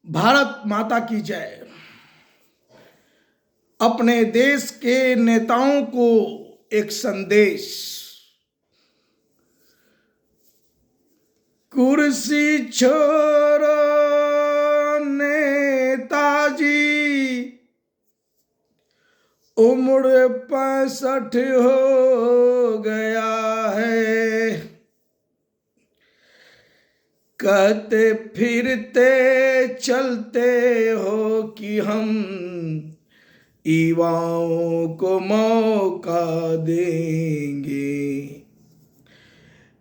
भारत माता की जय। अपने देश के नेताओं को एक संदेश। कुर्सी छोड़ो नेताजी, उम्र 65 हो गया है। कहते फिरते चलते हो कि हम युवाओं को मौका देंगे,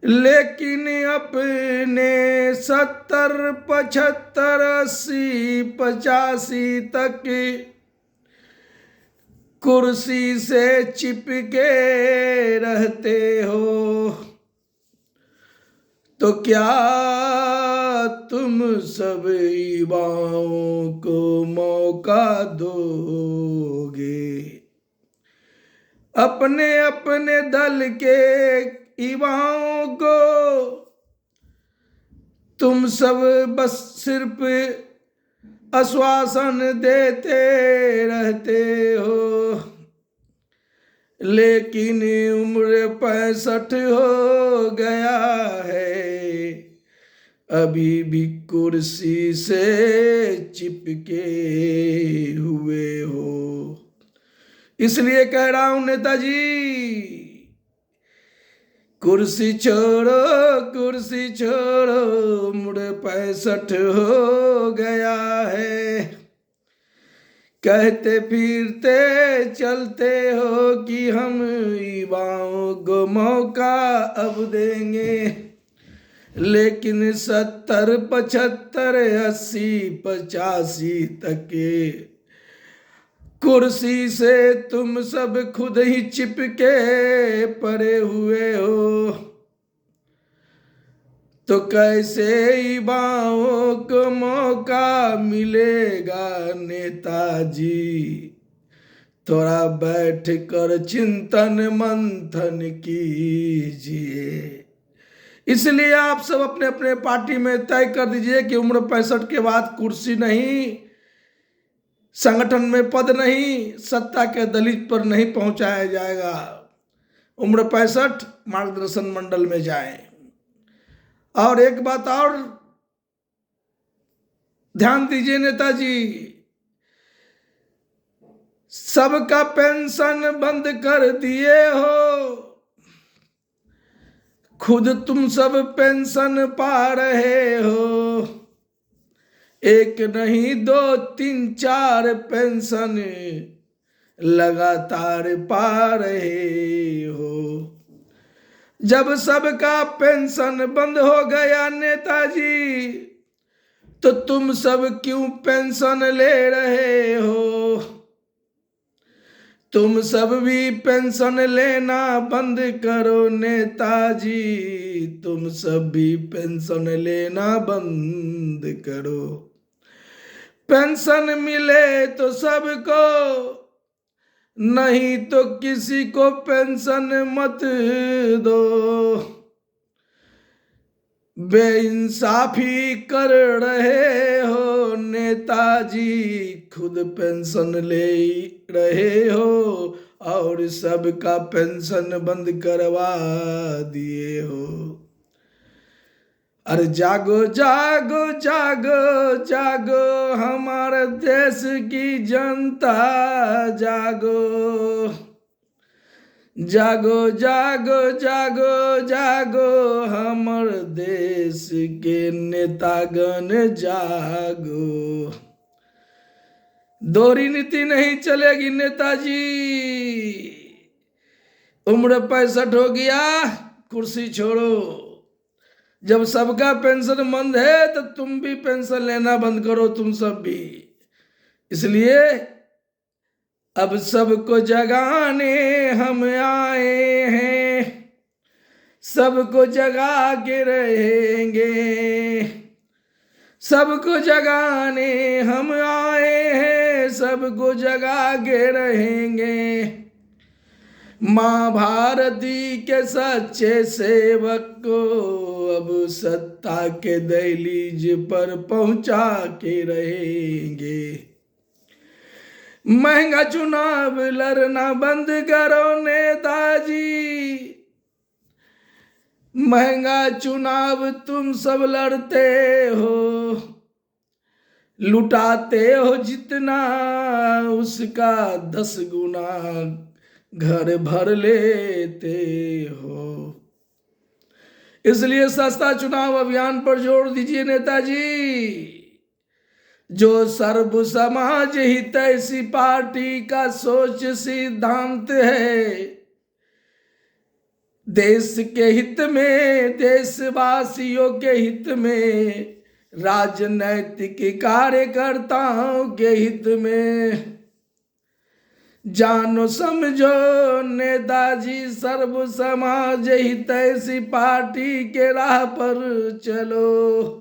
लेकिन अपने 70, 75, 80, 85 तक कुर्सी से चिपके रहते हो, तो क्या तुम सब युवाओं को मौका दोगे? अपने अपने दल के युवाओं को तुम सब बस सिर्फ आश्वासन देते रहते हो, लेकिन उम्र 65 हो गया है, अभी भी कुर्सी से चिपके हुए हो। इसलिए कह रहा हूं नेताजी, कुर्सी छोड़ो, कुर्सी छोड़ो, उम्र 65 हो गया है। कहते फिरते चलते हो कि हम युवाओं को मौका अब देंगे, लेकिन 70, 75, 80, 85 तक कुर्सी से तुम सब खुद ही चिपके पड़े हुए हो, तो कैसे युवाओं को मौका मिलेगा नेताजी? थोड़ा बैठ कर चिंतन मंथन कीजिए। इसलिए आप सब अपने अपने पार्टी में तय कर दीजिए कि उम्र 65 के बाद कुर्सी नहीं, संगठन में पद नहीं, सत्ता के दलील पर नहीं पहुंचाया जाएगा। उम्र 65 मार्गदर्शन मंडल में जाएं। और एक बात और ध्यान दीजिए नेताजी, सबका पेंशन बंद कर दिए हो, खुद तुम सब पेंशन पा रहे हो। एक नहीं 2, 3, 4 पेंशन लगातार पा रहे हो। जब सबका पेंशन बंद हो गया नेताजी, तो तुम सब क्यों पेंशन ले रहे हो? तुम सब भी पेंशन लेना बंद करो नेताजी, तुम सब भी पेंशन लेना बंद करो। पेंशन मिले तो सबको, नहीं तो किसी को पेंशन मत दो। बेइंसाफी कर रहे हो नेताजी, खुद पेंशन ले रहे हो और सबका पेंशन बंद करवा दिए हो। अरे जागो जागो जागो जागो हमारे देश की जनता, जागो जागो जागो जागो जागो हमर देश के नेतागण, जागो। दोहरी नीति नहीं चलेगी नेताजी। उम्र 65 हो गया, कुर्सी छोड़ो। जब सबका पेंशन बंद है तो तुम भी पेंशन लेना बंद करो, तुम सब भी। इसलिए अब सबको जगाने हम आए हैं, सबको जगा के रहेंगे, सबको जगाने हम आए हैं, सबको जगा के रहेंगे। माँ भारती के सच्चे सेवक को अब सत्ता के दहलीज पर पहुंचा के रहेंगे। महंगा चुनाव लड़ना बंद करो नेताजी, महंगा चुनाव तुम सब लड़ते हो, लुटाते हो जितना उसका 10 गुना घर भर लेते हो। इसलिए सस्ता चुनाव अभियान पर जोर दीजिए नेताजी। जो सर्व समाज हित ऐसी पार्टी का सोच सिद्धांत है, देश के हित में, देशवासियों के हित में, राजनैतिक कार्यकर्ताओं के हित में। जानो समझो नेताजी, सर्व समाज हितैषी पार्टी के राह पर चलो।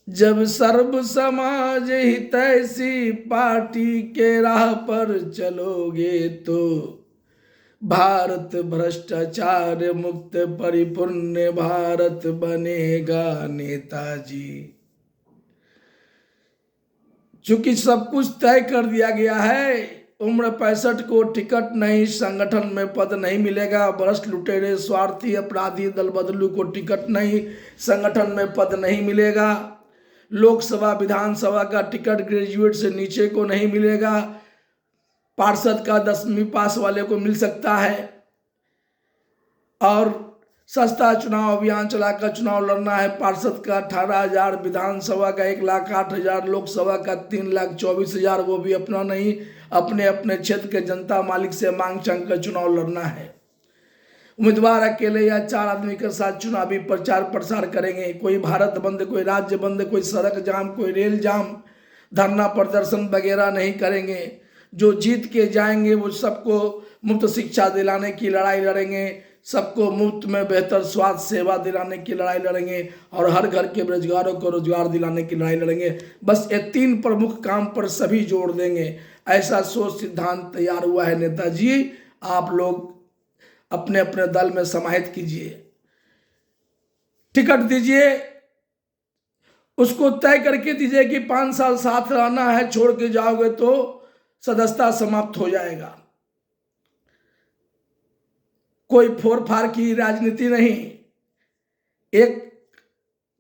जब सर्व समाज हितैषी पार्टी के राह पर चलोगे तो भारत भ्रष्टाचार मुक्त परिपूर्ण भारत बनेगा नेताजी। चूंकि सब कुछ तय कर दिया गया है, उम्र 65 को टिकट नहीं, संगठन में पद नहीं मिलेगा, भ्रष्ट लुटेरे स्वार्थी अपराधी दल बदलू को टिकट नहीं, संगठन में पद नहीं मिलेगा, लोकसभा विधानसभा का टिकट ग्रेजुएट से नीचे को नहीं मिलेगा, पार्षद का 10वीं पास वाले को मिल सकता है, और सस्ता चुनाव अभियान चलाकर चुनाव लड़ना है। पार्षद का 18,000, विधानसभा का 1,08,000, लोकसभा का 3,24,000, वो भी अपना नहीं, अपने अपने क्षेत्र के जनता मालिक से मांग चंग कर चुनाव लड़ना है। उम्मीदवार अकेले या 4 आदमी के साथ चुनावी प्रचार प्रसार करेंगे। कोई भारत बंद, कोई राज्य बंद, कोई सड़क जाम, कोई रेल जाम, धरना प्रदर्शन वगैरह नहीं करेंगे। जो जीत के जाएंगे वो सबको मुफ्त शिक्षा दिलाने की लड़ाई लड़ेंगे, सबको मुफ्त में बेहतर स्वास्थ्य सेवा दिलाने की लड़ाई लड़ेंगे, और हर घर के बेरोजगारों को रोजगार दिलाने की लड़ाई लड़ेंगे। बस ये 3 प्रमुख काम पर सभी जोड़ देंगे। ऐसा सोच सिद्धांत तैयार हुआ है नेताजी। आप लोग अपने अपने दल में समाहित कीजिए, टिकट दीजिए, उसको तय करके दीजिए कि 5 साल साथ रहना है, छोड़ के जाओगे तो सदस्यता समाप्त हो जाएगा। कोई फोर फार की राजनीति नहीं, 1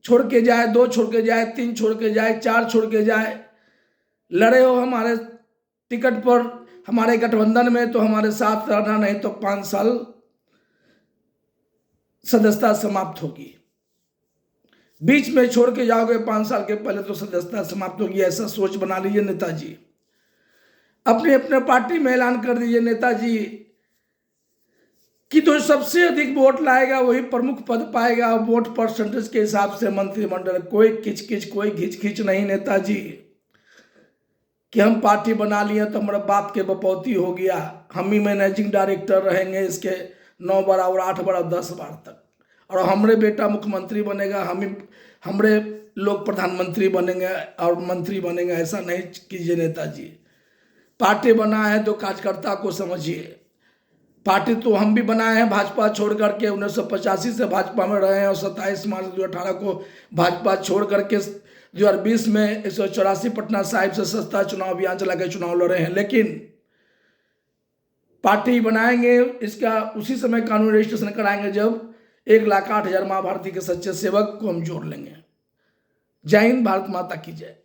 छोड़ के जाए, 2 छोड़ के जाए, 3 छोड़ के जाए, 4 छोड़ के जाए, लड़े हो हमारे टिकट पर, हमारे गठबंधन में, तो हमारे साथ रहना, नहीं तो 5 साल सदस्यता समाप्त होगी। बीच में छोड़ के जाओगे 5 साल के पहले तो सदस्यता समाप्त होगी। ऐसा सोच बना लीजिए नेताजी। अपने अपने पार्टी में ऐलान कर दीजिए नेताजी कि तो सबसे अधिक वोट लाएगा वही प्रमुख पद पाएगा। वोट परसेंटेज के हिसाब से मंत्रिमंडल, कोई किचकिच, कोई घिच नहीं नेताजी कि हम पार्टी बना लिए तो हमारे बाप के बपौती हो गया, हम ही मैनेजिंग डायरेक्टर रहेंगे इसके 9 बार और 8 बार और 10 बार तक, और हमरे बेटा मुख्यमंत्री बनेगा, हमरे लोग प्रधानमंत्री बनेंगे और मंत्री बनेंगे। ऐसा नहीं कीजिए नेताजी। पार्टी बना है तो कार्यकर्ता को समझिए। पार्टी तो हम भी बनाए हैं भाजपा छोड़ करके, 1985 से भाजपा में रहे हैं, और 27 मार्च 2018 को भाजपा छोड़ करके 2020 में 184 पटना साहिब से सस्ता चुनाव अभियान चला के चुनाव लड़े हैं। लेकिन पार्टी बनाएंगे, इसका उसी समय कानूनी रजिस्ट्रेशन कराएंगे जब 1,08,000 माँ भारती के सच्चे सेवक को हम जोड़ लेंगे। जय हिंद, भारत माता की जय।